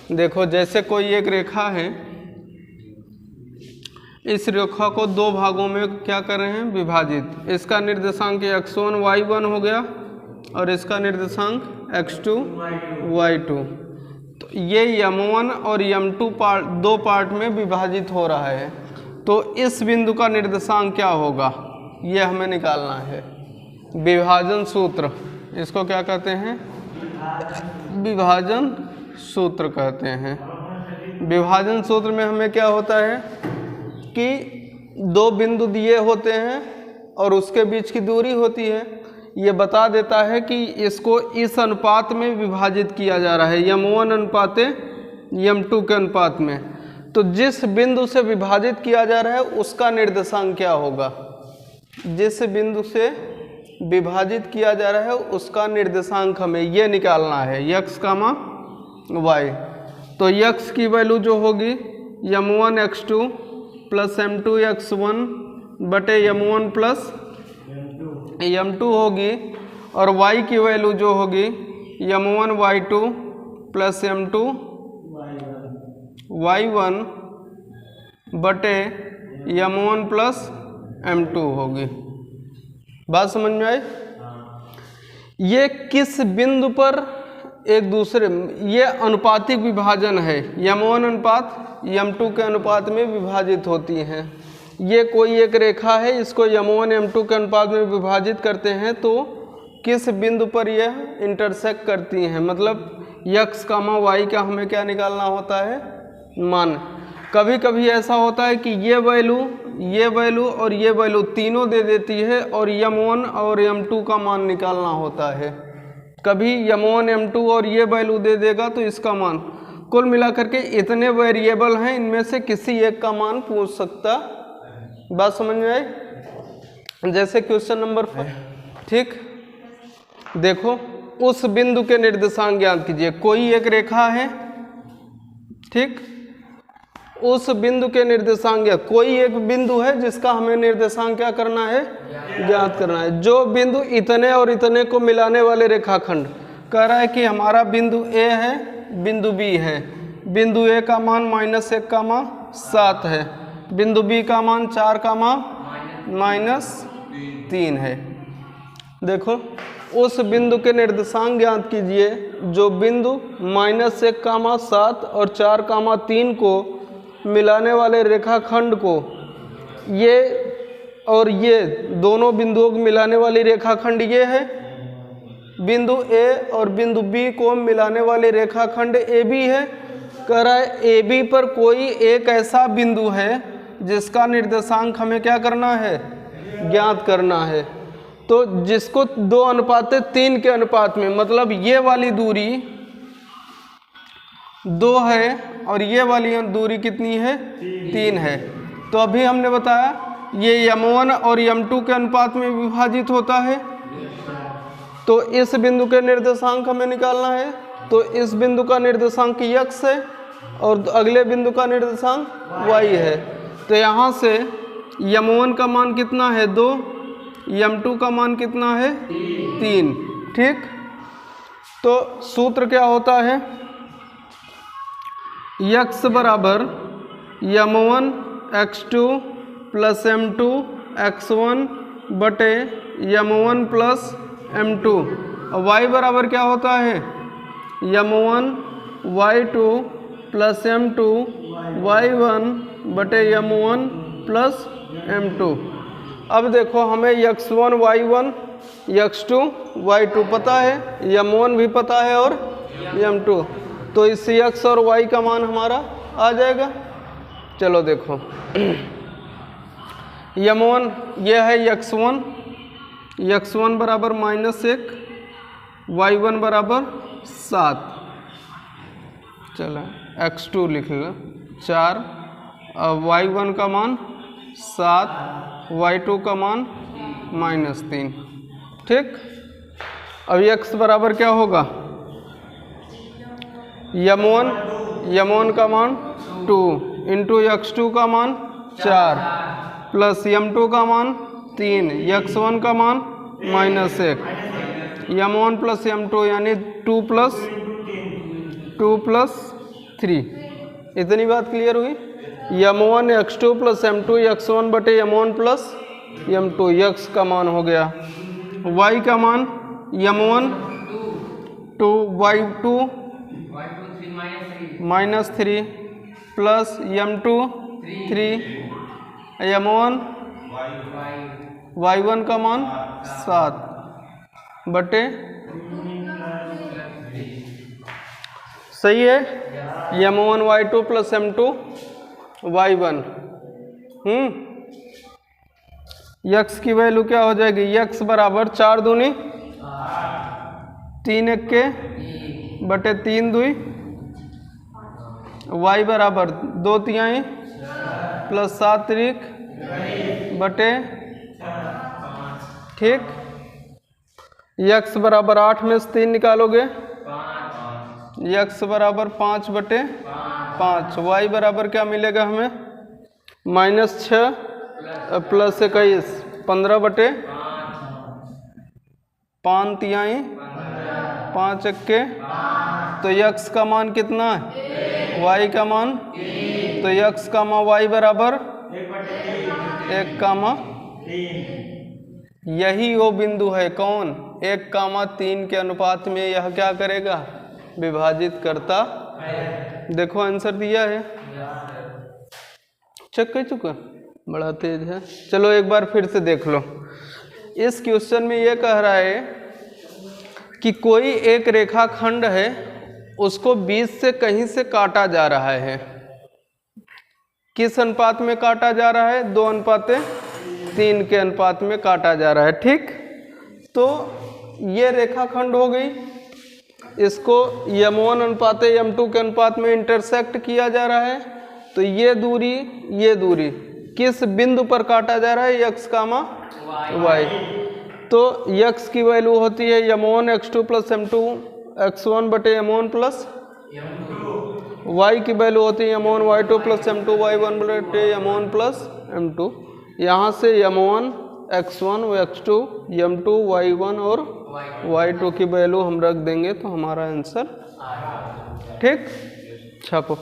देखो जैसे कोई एक रेखा है, इस रेखा को दो भागों में क्या कर रहे हैं, विभाजित। इसका निर्देशांक x1 y1 हो गया और इसका निर्देशांक x2 y2। तो ये m1 और m2 दो पार्ट में विभाजित हो रहा है। तो इस बिंदु का निर्देशांक क्या होगा, ये हमें निकालना है। विभाजन सूत्र, इसको क्या कहते हैं, विभाजन सूत्र कहते हैं। विभाजन सूत्र में हमें क्या होता है कि दो बिंदु दिए होते हैं और उसके बीच की दूरी होती है। ये बता देता है कि इसको इस अनुपात में विभाजित किया जा रहा है, m1 अनुपात m2 के अनुपात में। तो जिस बिंदु से विभाजित किया जा रहा है उसका निर्देशांक क्या होगा, जिस बिंदु से विभाजित किया जा रहा है उसका निर्देशांक हमें ये निकालना है, x, y। तो x की वैल्यू जो होगी m1 x2 plus m2 x1 बटे m1 प्लस m2 होगी, और y की वैल्यू जो होगी m1 y2 plus m2 y1 बटे m1 प्लस m2 होगी। बात समझ में आई? ये किस बिंदु पर एक दूसरे, ये अनुपातिक विभाजन है, m1 अनुपात m2 के अनुपात में विभाजित होती हैं। ये कोई एक रेखा है, इसको m1 m2 के अनुपात में विभाजित करते हैं तो किस बिंदु पर यह इंटरसेक्ट करती हैं, मतलब x, y का हमें क्या निकालना होता है, मान। कभी कभी ऐसा होता है कि ये वैल्यू और ये वैल्यू तीनों दे देती है और m1 और m2 का मान निकालना होता है। कभी m1 m2 और ये वैल्यू दे देगा तो इसका मान। कुल मिलाकर के इतने वेरिएबल हैं, इनमें से किसी एक का मान पूछ सकता। बात समझ में आई? जैसे क्वेश्चन नंबर 5, ठीक। देखो उस बिंदु के निर्देशांक ज्ञात कीजिए। कोई एक रेखा है, ठीक, उस बिंदु के निर्देशांक, कोई एक बिंदु है जिसका हमें निर्देशांक क्या करना है, ज्ञात करना है। जो बिंदु इतने और इतने को मिलाने वाले रेखाखंड, कह रहा है कि हमारा बिंदु A है, बिंदु B है। बिंदु A का मान -1, 7 है, बिंदु B का मान 4, -3 है। देखो उस बिंदु के निर्देशांक ज्ञात कीजिए जो बिंदु -1, 7 और 4, 3 को मिलाने वाले रेखाखंड को, ये और ये दोनों बिंदुओं को मिलाने वाली रेखाखंड ये है। बिंदु A और बिंदु B को मिलाने वाली रेखाखंड AB है। कह रहा है AB पर कोई एक ऐसा बिंदु है जिसका निर्देशांक हमें क्या करना है, ज्ञात करना है। तो जिसको 2:3 के अनुपात में, मतलब ये वाली दूरी 2 है और ये वाली दूरी कितनी है, 3 है। तो अभी हमने बताया ये m1 और m2 के अनुपात में विभाजित होता है। तो इस बिंदु के निर्देशांक हमें निकालना है। तो इस बिंदु का निर्देशांक x है और अगले बिंदु का निर्देशांक y है। तो यहाँ से m1 का मान कितना है, 2, m2 का मान कितना है, 3, ठीक। तो सूत्र क्या होता है, x बराबर m1 x2 plus m2 x1 बटे m1 प्लस m2। y बराबर क्या होता है, m1 y2 plus m2 y1 बटे m1 प्लस m2। अब देखो हमें x1 y1 x2 y2 पता है, m1 भी पता है और m2। तो इस x और y का मान हमारा आ जाएगा। चलो देखो m1 ये है x1 बराबर -1, y1 बराबर 7। चलो x2 लिख लो 4, y1 का मान 7, y2 का मान -3, ठीक। अब x बराबर क्या होगा, m1 का मान 2 इंटू x2 का मान 4 प्लस m2 का मान 3, x1 का मान -1, m1 प्लस m2 यानी 2 प्लस 3। इतनी बात क्लियर हुई। m1 x2 plus m2 x1 बटे m1 प्लस m2, x का मान हो गया। y का मान m1 2 y2 -3 plus m2 3 m1 y1 का मान 7 बटे, सही है, m1 y2 plus m2 y1। x की वैल्यू क्या हो जाएगी, x बराबर 4 दूनी 3 1 बटे 3 2, y बराबर 2 तिहाई प्लस 7 3 बटे, ठीक। x बराबर 8 में से 3 निकालोगे, x बराबर 5 बटे 5, y बराबर क्या मिलेगा हमें, -6 प्लस 21 15 बटे 5 तिहाई 5 1, तो x का मान कितना है, y का मान, तो x का मान y बराबर 1,3। यही वो बिंदु है कौन, 1,3 के अनुपात में यह क्या करेगा, विभाजित करता। देखो आंसर दिया है, चेक कर चुका, बड़ा तेज है। चलो एक बार फिर से देख लो। इस क्वेश्चन में ये कह रहा है कि कोई एक रेखाखंड है, उसको बीच से कहीं से काटा जा रहा है। किस अनुपात में काटा जा रहा है, 2:3 के अनुपात में काटा जा रहा है, ठीक। तो ये रेखाखंड हो गई, इसको m1 अनुपात m2 के अनुपात में इंटरसेक्ट किया जा रहा है। तो ये दूरी किस बिंदु पर काटा जा रहा है, x, y। तो x की वैल्यू होती है m1 x2 plus m2 x1 बटे m1 प्लस y की वैल्यू होती है m1 y2 plus m2 y1 बटे m1 प्लस m2। यहाँ से m1 x1 x2 m2 y1 और y2 की वैल्यू हम रख देंगे तो हमारा आंसर, ठीक। छापो।